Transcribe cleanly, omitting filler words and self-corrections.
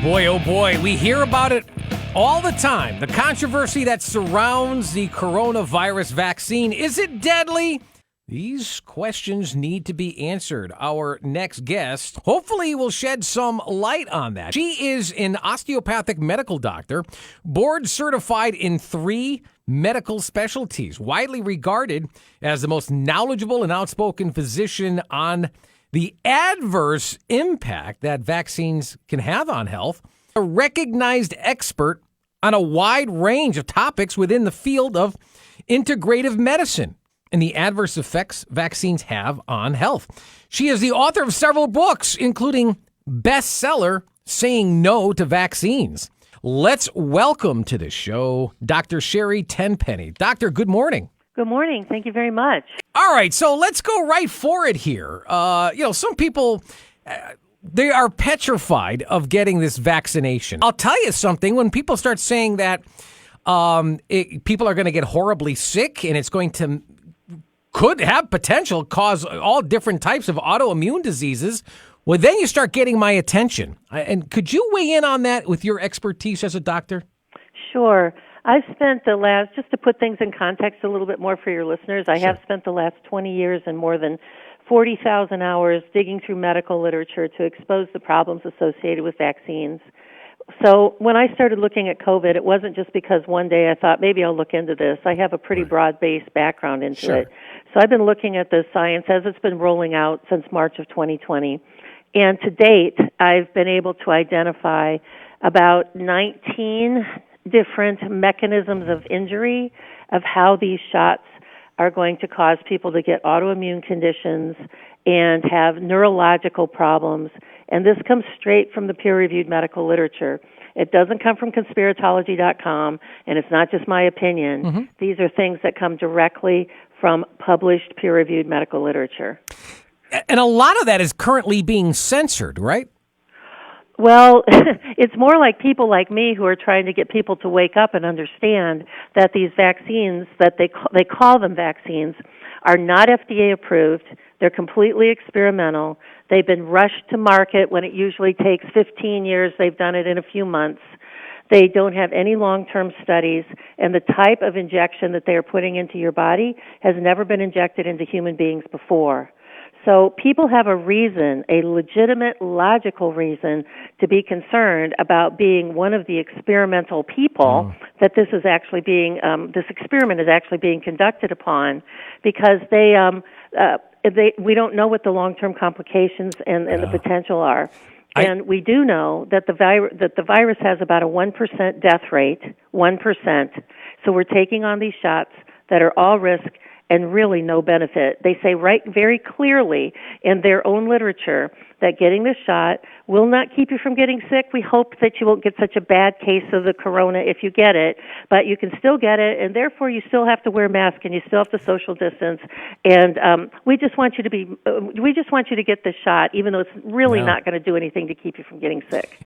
Boy, oh boy, we hear about it all the time. The controversy that surrounds the coronavirus vaccine. Is it deadly? These questions need to be answered. Our next guest hopefully will shed some light on that. She is an osteopathic medical doctor, board certified in 3 medical specialties, widely regarded as the most knowledgeable and outspoken physician on the adverse impact that vaccines can have on health, a recognized expert on a wide range of topics within the field of integrative medicine and the adverse effects vaccines have on health. She is the author of several books, including bestseller Saying No to Vaccines. Let's welcome to the show Dr. Sherry Tenpenny. Doctor, good morning. Good morning. Thank you very much. All right, so let's go right for it here. Some people, they are petrified of getting this vaccination. I'll tell you something. When people start saying that people are going to get horribly sick and it's going to could have potential cause all different types of autoimmune diseases, well, then you start getting my attention. And could you weigh in on that with your expertise as a doctor? Sure. I've spent just to put things in context a little bit more for your listeners, I have spent the last 20 years and more than 40,000 hours digging through medical literature to expose the problems associated with vaccines. So when I started looking at COVID, it wasn't just because one day I thought, maybe I'll look into this. I have a pretty broad-based background into it. So I've been looking at the science as it's been rolling out since March of 2020. And to date, I've been able to identify about 19 different mechanisms of injury of how these shots are going to cause people to get autoimmune conditions and have neurological problems. And this comes straight from the peer-reviewed medical literature. It doesn't come from conspiratology.com, and it's not just my opinion. Mm-hmm. These are things that come directly from published peer-reviewed medical literature. And a lot of that is currently being censored, right? Well, it's more like people like me who are trying to get people to wake up and understand that these vaccines, that they call them vaccines, are not FDA approved. They're completely experimental. They've been rushed to market when it usually takes 15 years. They've done it in a few months. They don't have any long-term studies, and the type of injection that they are putting into your body has never been injected into human beings before. So people have a reason, a legitimate, logical reason to be concerned about being one of the experimental people that this is actually being, this experiment is actually being conducted upon, because we don't know what the long-term complications and the potential are. And we do know that the virus has about a 1% death rate, 1%. So we're taking on these shots that are all risk and really no benefit. They say very clearly in their own literature that getting this shot will not keep you from getting sick. We hope that you won't get such a bad case of the corona if you get it, but you can still get it, and therefore you still have to wear a mask and you still have to social distance. And we just want you to get this shot, even though it's really not going to do anything to keep you from getting sick.